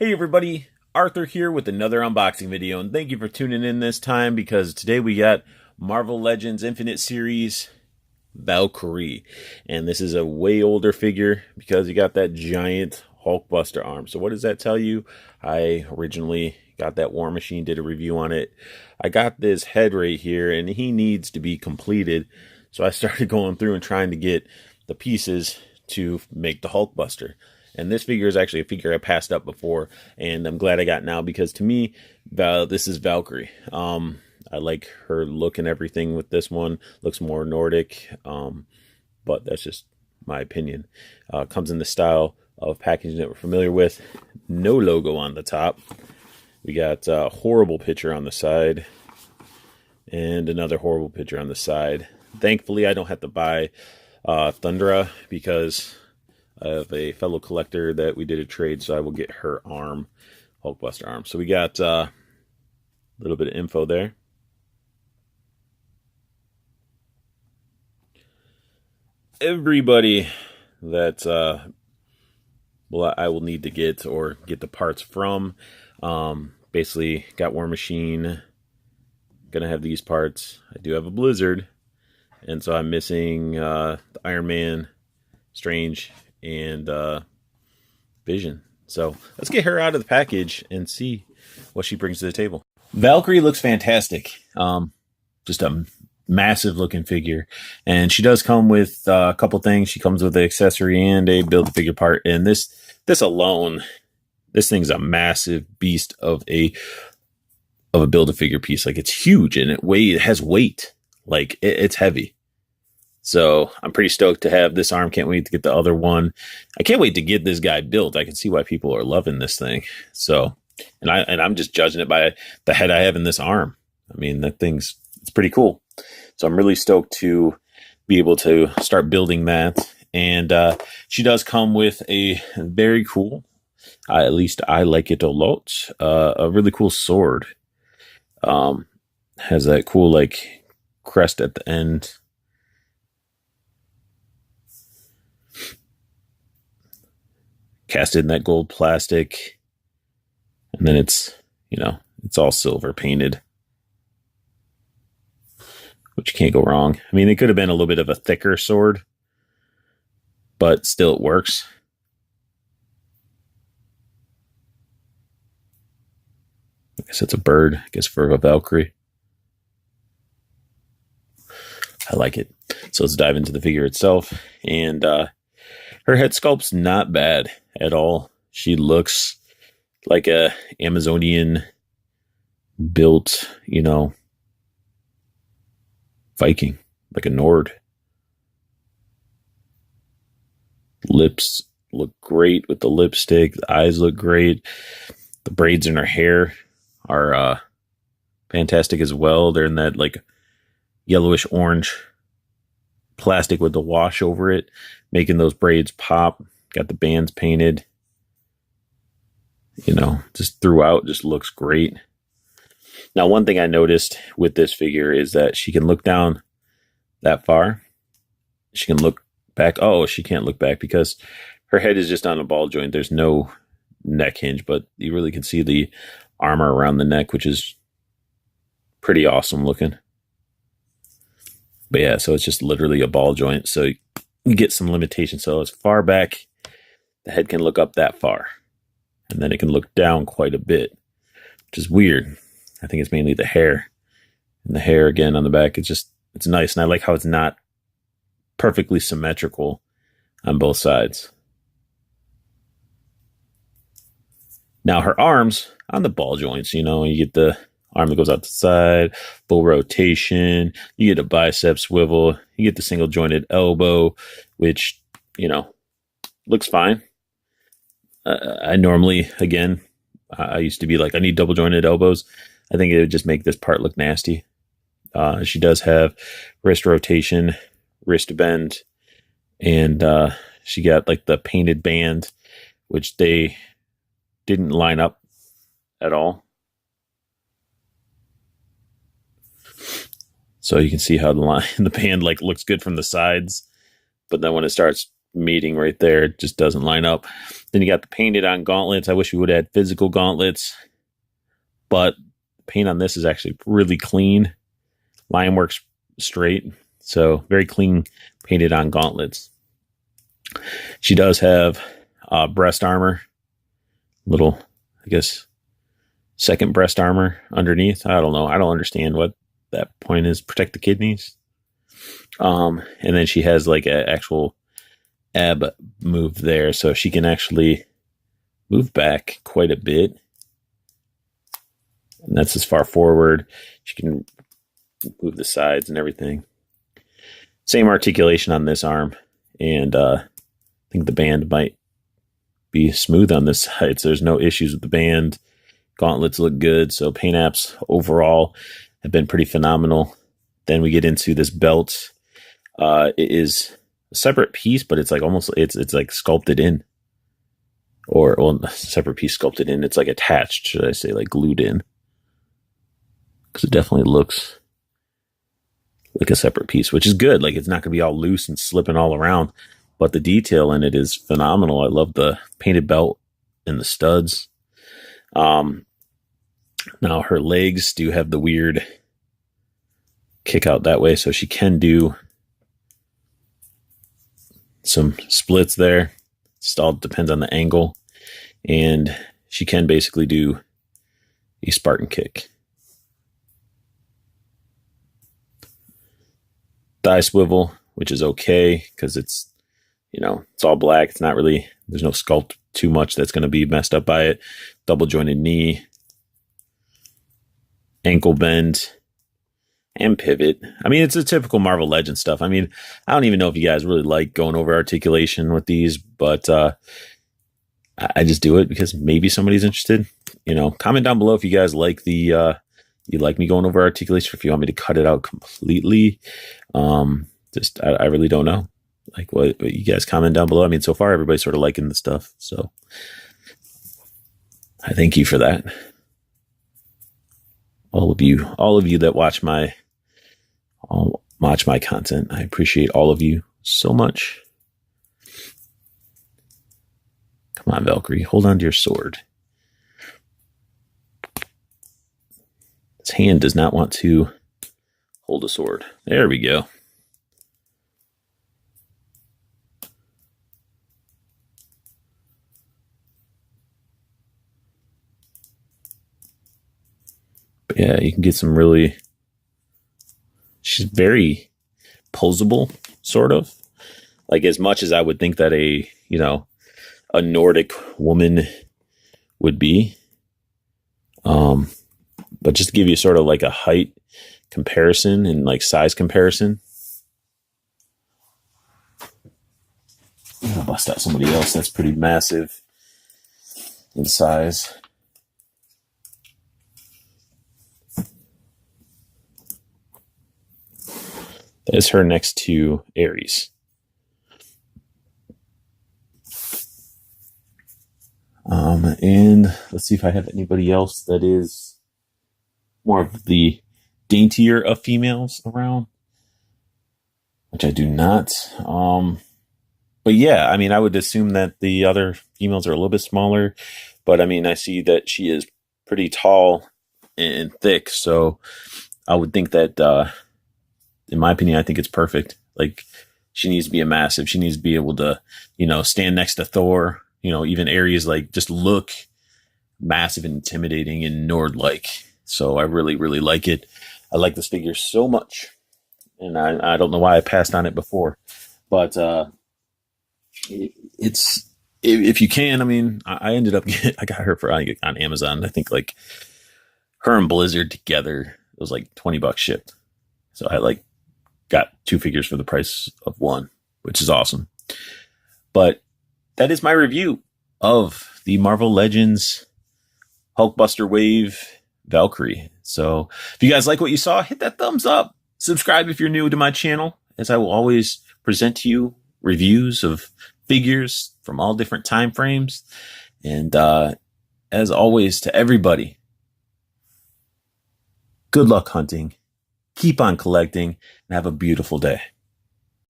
Hey everybody, Arthur here with another unboxing video, and thank you for tuning in this time because today we got Marvel Legends Infinite Series Valkyrie, and this is a way older figure because you got that giant Hulkbuster arm. So what does that tell you? I originally got that War Machine, did a review on it. I got this head right here and he needs to be completed, so I started going through and trying to get the pieces to make the Hulkbuster. And this figure is actually a figure I passed up before, and I'm glad I got now because to me, this is Valkyrie. I like her look and everything with this one. Looks more Nordic, but that's just my opinion. Comes in the style of packaging that we're familiar with. No logo on the top. We got a horrible picture on the side and another horrible picture on the side. Thankfully, I don't have to buy Thundra because I have a fellow collector that we did a trade, so I will get her arm, Hulkbuster arm. So we got a little bit of info there. Everybody that I will need to get or get the parts from. Basically, got War Machine. Gonna have these parts. I do have a Blizzard, and so I'm missing the Iron Man, Strange, and Vision. So let's get her out of the package and see what she brings to the table. Valkyrie looks fantastic. Just a massive looking figure, and she does come with a couple things. She comes with an accessory and a build-a-figure part, and this alone, this thing's a massive beast of a build-a-figure piece. Like, it's huge and it has weight. Like, it's heavy. So I'm pretty stoked to have this arm. Can't wait to get the other one. I can't wait to get this guy built. I can see why people are loving this thing. So, and I'm just judging it by the head I have in this arm. I mean, it's pretty cool. So I'm really stoked to be able to start building that. And she does come with a very cool, at least I like it a lot, a really cool sword. Has that cool like crest at the end. Casted in that gold plastic, and then it's all silver painted, which you can't go wrong. I mean, it could have been a little bit of a thicker sword, but still it works. I guess it's a bird, I guess, for a Valkyrie. I like it. So let's dive into the figure itself. And her head sculpt's not bad at all. She looks like a Amazonian built, Viking, like a Nord. Lips look great with the lipstick. The eyes look great. The braids in her hair are fantastic as well. They're in that like yellowish orange plastic with the wash over it, making those braids pop. Got the bands painted. Just throughout, just looks great. Now, one thing I noticed with this figure is that she can look down that far. She can look back. Oh, she can't look back because her head is just on a ball joint. There's no neck hinge, but you really can see the armor around the neck, which is pretty awesome looking. But yeah, so it's just literally a ball joint. So you get some limitations. So as far back, the head can look up that far. And then it can look down quite a bit, which is weird. I think it's mainly the hair. And the hair, again, on the back, it's nice. And I like how it's not perfectly symmetrical on both sides. Now, her arms on the ball joints, you get the arm that goes out the side, full rotation. You get a bicep swivel. You get the single jointed elbow, which, looks fine. I normally, again, I used to be like, I need double jointed elbows. I think it would just make this part look nasty. She does have wrist rotation, wrist bend, and she got like the painted band, which they didn't line up at all. So you can see how the band like looks good from the sides, but then when it starts meeting right there. It just doesn't line up. Then you got the painted on gauntlets. I wish we would have had physical gauntlets, but paint on this is actually really clean. Line works straight, so very clean painted on gauntlets. She does have breast armor, little, I guess, second breast armor underneath. I don't know. I don't understand what that point is. Protect the kidneys. And then she has like an actual ab move there, so she can actually move back quite a bit. And that's as far forward. She can move the sides and everything. Same articulation on this arm. And I think the band might be smooth on this side, so there's no issues with the band. Gauntlets look good, so paint apps overall have been pretty phenomenal. Then we get into this belt. It is a separate piece, but it's like almost, it's like sculpted in. Or, well, a separate piece sculpted in. It's like attached, should I say, like glued in. Because it definitely looks like a separate piece, which is good. Like, it's not going to be all loose and slipping all around. But the detail in it is phenomenal. I love the painted belt and the studs. Now her legs do have the weird kick out that way, so she can do some splits there. It all depends on the angle, and she can basically do a Spartan kick. Thigh swivel, which is okay because it's, you know, it's all black. It's not really, there's no sculpt too much that's going to be messed up by it. Double jointed knee, ankle bend, and pivot. I mean, it's a typical Marvel Legends stuff. I mean, I don't even know if you guys really like going over articulation with these, but I just do it because maybe somebody's interested. You know, comment down below if you guys like the, you like me going over articulation, if you want me to cut it out completely. I really don't know. Like what you guys comment down below. I mean, so far everybody's sort of liking the stuff, so I thank you for that. All of you that watch my content. I appreciate all of you so much. Come on, Valkyrie, hold on to your sword. His hand does not want to hold a sword. There we go. But yeah, you can get some really, she's very posable, sort of. Like, as much as I would think that a, you know, a Nordic woman would be. But just to give you sort of like a height comparison and like size comparison. I'm gonna bust out somebody else that's pretty massive in size. That is her next to Ares. And let's see if I have anybody else that is more of the daintier of females around, which I do not. But yeah, I mean, I would assume that the other females are a little bit smaller, but I mean, I see that she is pretty tall and thick, so I would think that, in my opinion, I think it's perfect. Like, she needs to be a massive. She needs to be able to, you know, stand next to Thor. You know, even Ares, like, just look massive and intimidating and Nord-like. So I really, really like it. I like this figure so much. And I don't know why I passed on it before. But it's, if you can, I mean, I ended up, I got her on Amazon. I think, like, her and Blizzard together, it was like $20 shipped. So I, like, got two figures for the price of one, which is awesome. But that is my review of the Marvel Legends Hulkbuster Wave Valkyrie. So if you guys like what you saw, hit that thumbs up. Subscribe if you're new to my channel, as I will always present to you reviews of figures from all different time frames. And as always, to everybody, good luck hunting, keep on collecting, and have a beautiful day.